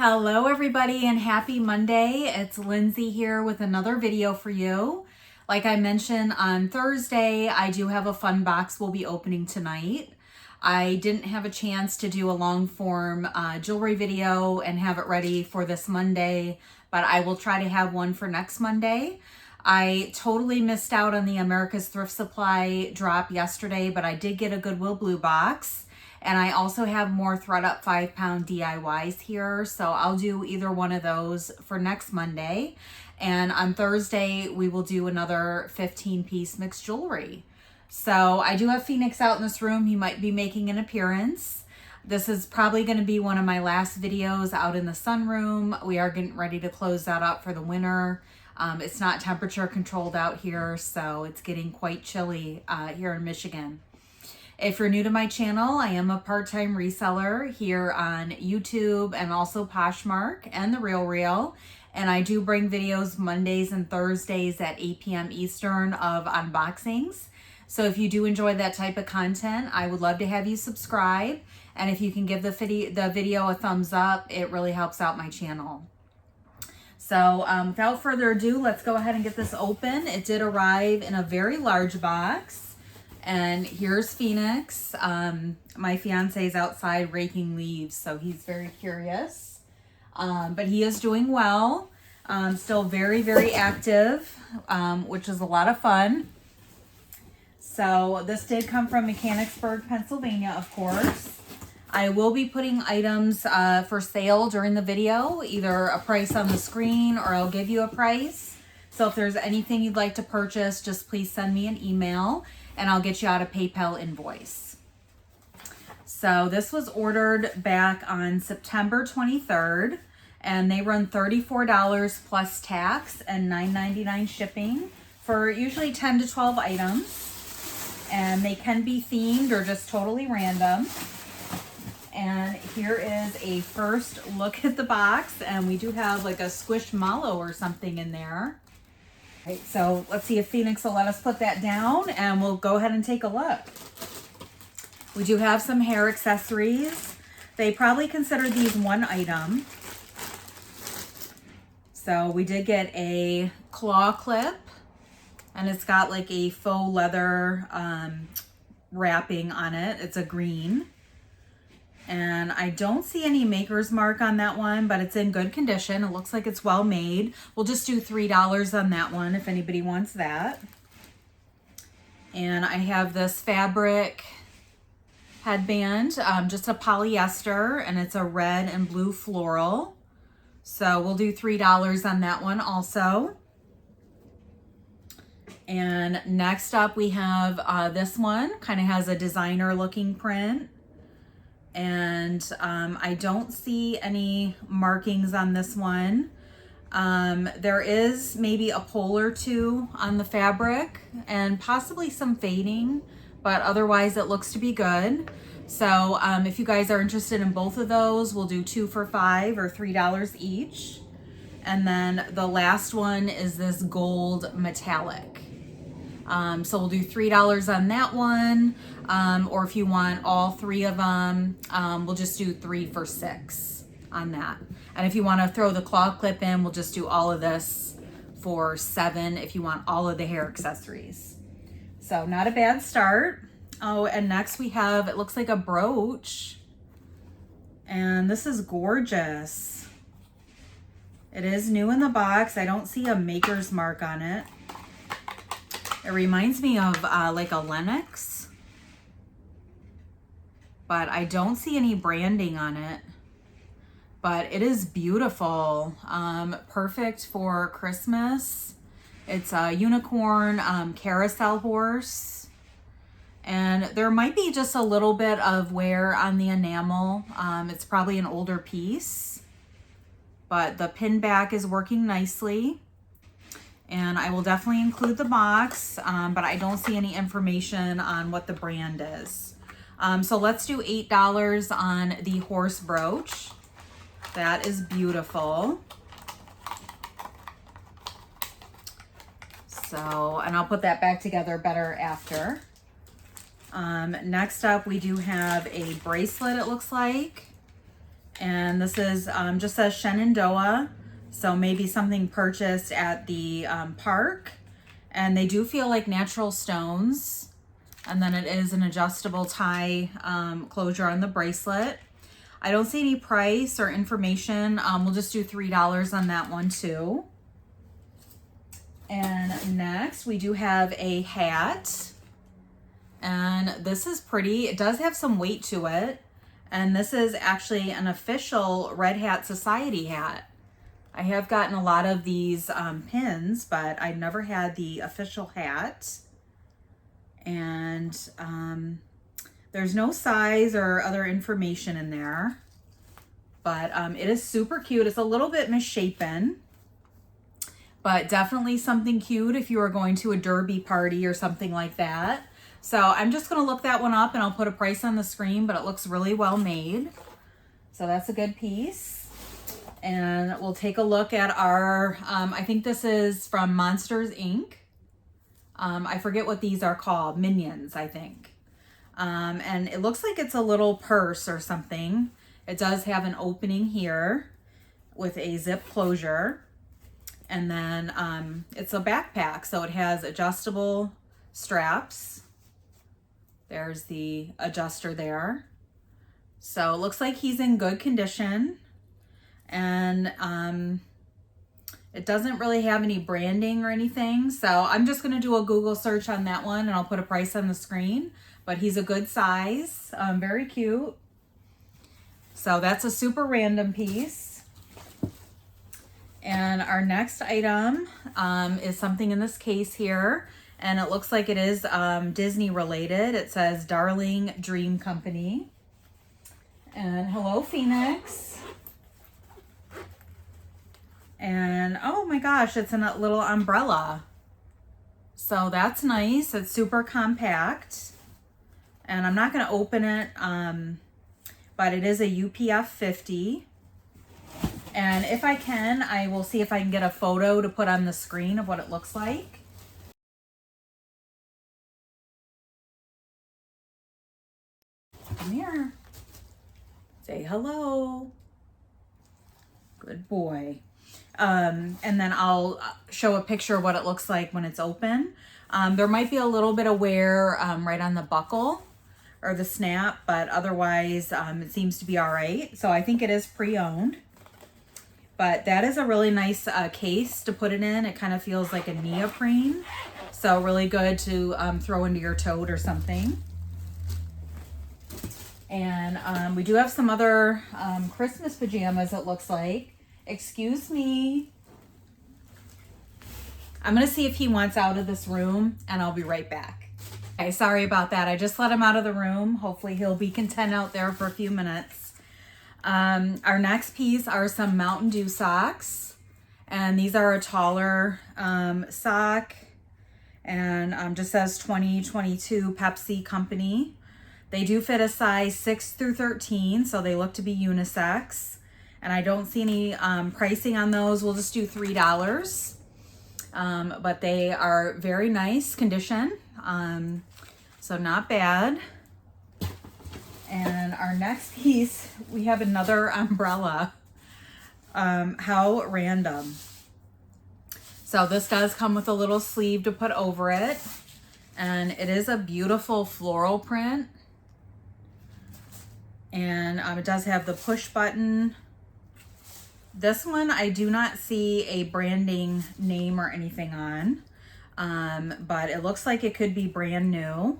Hello everybody and happy Monday. It's Lindsay here with another video for you. Like I mentioned on Thursday, I do have a fun box we'll be opening tonight. I didn't have a chance to do a long form jewelry video and have it ready for this Monday, but I will try to have one for next Monday. I totally missed out on the America's Thrift Supply drop yesterday, but I did get a Goodwill Blue box. And I also have more Thredup 5-pound DIYs here. So I'll do either one of those for next Monday. And on Thursday, we will do another 15-piece mixed jewelry. So I do have Phoenix out in this room. He might be making an appearance. This is probably going to be one of my last videos out in the sunroom. We are getting ready to close that up for the winter. It's not temperature controlled out here, so it's getting quite chilly here in Michigan. If you're new to my channel, I am a part-time reseller here on YouTube and also Poshmark and The Real. And I do bring videos Mondays and Thursdays at 8 p.m. Eastern of unboxings. So if you do enjoy that type of content, I would love to have you subscribe. And if you can give the video a thumbs up, it really helps out my channel. So without further ado, let's go ahead and get this open. It did arrive in a very large box. And here's Phoenix. My fiance is outside raking leaves, so he's very curious. But he is doing well. Still very, very active, which is a lot of fun. So this did come from Mechanicsburg, Pennsylvania, of course. I will be putting items for sale during the video, either a price on the screen or I'll give you a price. So if there's anything you'd like to purchase, just please send me an email and I'll get you out a PayPal invoice. So this was ordered back on September 23rd and they run $34 plus tax and $9.99 shipping for usually 10 to 12 items. And they can be themed or just totally random. And here is a first look at the box, and we do have like a squishmallow or something in there. Right, so let's see if Phoenix will let us put that down and we'll go ahead and take a look. We do have some hair accessories. They probably consider these one item. So we did get a claw clip and it's got like a faux leather wrapping on it. It's a green. And I don't see any maker's mark on that one, but it's in good condition. It looks like it's well made. We'll just do $3 on that one if anybody wants that. And I have this fabric headband, just a polyester, and it's a red and blue floral. So we'll do $3 on that one also. And next up we have this one, kind of has a designer looking print. And I don't see any markings on this one. There is maybe a pull or two on the fabric and possibly some fading, but otherwise it looks to be good. So if you guys are interested in both of those, we'll do 2 for $5 or $3 each. And then the last one is this gold metallic. So we'll do $3 on that one. Or if you want all 3 of them, we'll just do 3 for $6 on that. And if you want to throw the claw clip in, we'll just do all of this for $7 if you want all of the hair accessories. So not a bad start. Oh, and next we have, it looks like a brooch. And this is gorgeous. It is new in the box. I don't see a maker's mark on it. It reminds me of like a Lennox, but I don't see any branding on it. But it is beautiful, perfect for Christmas. It's a unicorn carousel horse, and there might be just a little bit of wear on the enamel. It's probably an older piece, but the pin back is working nicely. And I will definitely include the box, but I don't see any information on what the brand is. So let's do $8 on the horse brooch. That is beautiful. So, and I'll put that back together better after. Next up, we do have a bracelet, it looks like. And this is just says Shenandoah, so maybe something purchased at the park. And they do feel like natural stones. And then it is an adjustable tie closure on the bracelet. I don't see any price or information. We'll just do $3 on that one too. And next we do have a hat. And this is pretty. It does have some weight to it. And this is actually an official Red Hat Society hat. I have gotten a lot of these pins, but I've never had the official hat. And there's no size or other information in there, but it is super cute. It's a little bit misshapen, but definitely something cute if you are going to a derby party or something like that. So I'm just going to look that one up and I'll put a price on the screen, but it looks really well made. So that's a good piece. And we'll take a look at our, I think this is from Monsters, Inc. I forget what these are called. Minions, I think. And it looks like it's a little purse or something. It does have an opening here with a zip closure. And then it's a backpack, so it has adjustable straps. There's the adjuster there. So it looks like he's in good condition. And it doesn't really have any branding or anything. So I'm just going to do a Google search on that one and I'll put a price on the screen. But he's a good size, very cute. So that's a super random piece. And our next item is something in this case here. And it looks like it is Disney related. It says Darling Dream Company. And hello, Phoenix. And oh my gosh, it's in a little umbrella. So that's nice. It's super compact. And I'm not going to open it, but it is a UPF 50. And if I can, I will see if I can get a photo to put on the screen of what it looks like. Come here. Say hello. Good boy. And then I'll show a picture of what it looks like when it's open. There might be a little bit of wear right on the buckle or the snap, but otherwise it seems to be all right. So I think it is pre-owned. But that is a really nice case to put it in. It kind of feels like a neoprene. So really good to throw into your tote or something. And we do have some other Christmas pajamas, it looks like. Excuse me. I'm going to see if he wants out of this room and I'll be right back. Okay, sorry about that. I just let him out of the room. Hopefully he'll be content out there for a few minutes. Our next piece are some Mountain Dew socks. And these are a taller sock. And just says 2022 Pepsi Company. They do fit a size 6 through 13, so they look to be unisex. And I don't see any pricing on those. We'll just do $3. But they are very nice condition. So not bad. And our next piece, we have another umbrella. How random. So this does come with a little sleeve to put over it. And it is a beautiful floral print. And it does have the push button. This one, I do not see a branding name or anything on, but it looks like it could be brand new.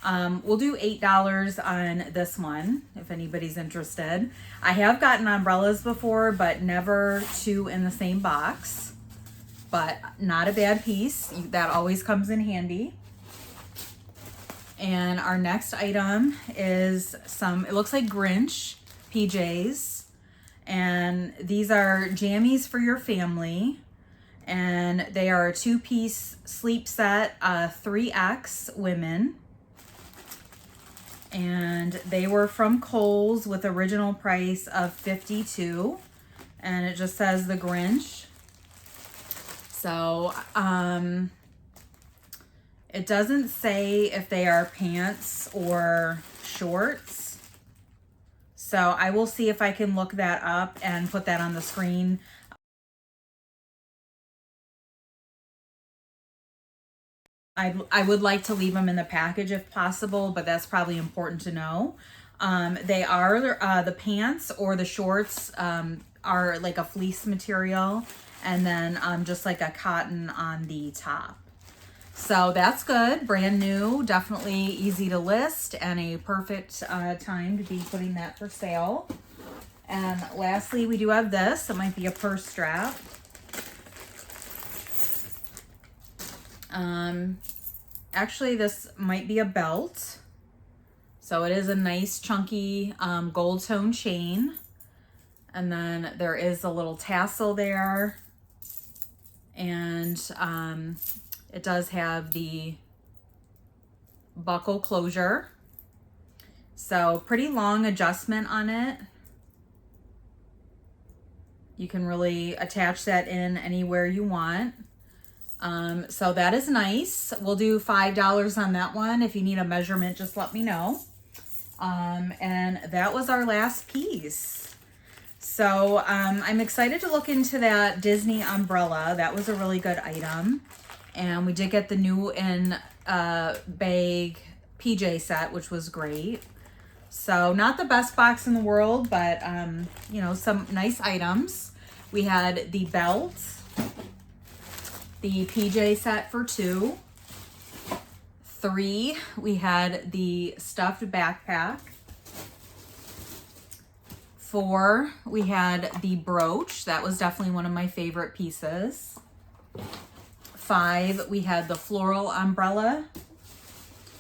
We'll do $8 on this one, if anybody's interested. I have gotten umbrellas before, but never two in the same box, but not a bad piece. That always comes in handy. And our next item is some, it looks like Grinch PJs. And these are jammies for your family. And they are a 2-piece sleep set, 3X women. And they were from Kohl's with original price of $52. And it just says the Grinch. So, it doesn't say if they are pants or shorts. So So I will see if I can look that up and put that on the screen. I would like to leave them in the package if possible, but that's probably important to know. They are the pants or the shorts are like a fleece material, and then just like a cotton on the top. So that's good, brand new, definitely easy to list, and a perfect time to be putting that for sale. And lastly, we do have this. It might be a purse strap. Actually, this might be a belt. So it is a nice chunky gold tone chain. And then there is a little tassel there. And it does have the buckle closure. So pretty long adjustment on it. You can really attach that in anywhere you want. So that is nice. We'll do $5 on that one. If you need a measurement, just let me know. And that was our last piece. So I'm excited to look into that Disney umbrella. That was a really good item. And we did get the new in bag PJ set, which was great. So not the best box in the world, but you know, some nice items. We had the belt, the PJ set for 2. 3, we had the stuffed backpack. 4, we had the brooch. That was definitely one of my favorite pieces. 5, we had the floral umbrella.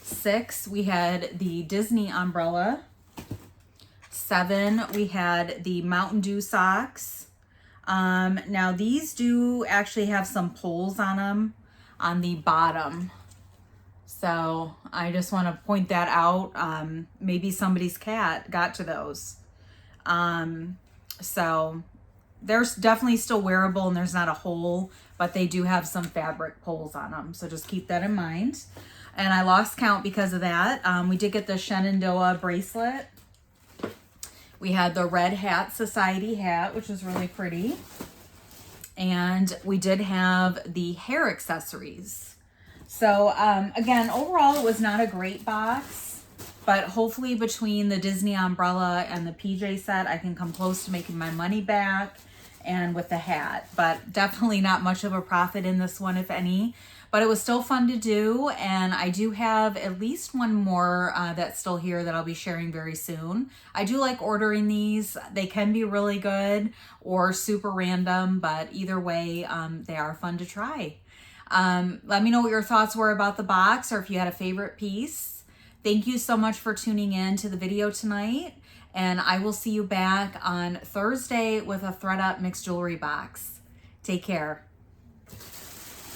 6, we had the Disney umbrella. 7, we had the Mountain Dew socks. Now these do actually have some poles on them on the bottom. So I just want to point that out. Maybe somebody's cat got to those. So they're definitely still wearable and there's not a hole, but they do have some fabric poles on them. So just keep that in mind. And I lost count because of that. We did get the Shenandoah bracelet. We had the Red Hat Society hat, which was really pretty. And we did have the hair accessories. So again, overall, it was not a great box, but hopefully between the Disney umbrella and the PJ set, I can come close to making my money back, and with the hat, but definitely not much of a profit in this one, if any. But it was still fun to do, and I do have at least one more that's still here that I'll be sharing very soon. I do like ordering these. They can be really good or super random, but either way, they are fun to try. Let me know what your thoughts were about the box, or if you had a favorite piece. Thank you so much for tuning in to the video tonight, and I will see you back on Thursday with a Thredup mixed jewelry box. Take care.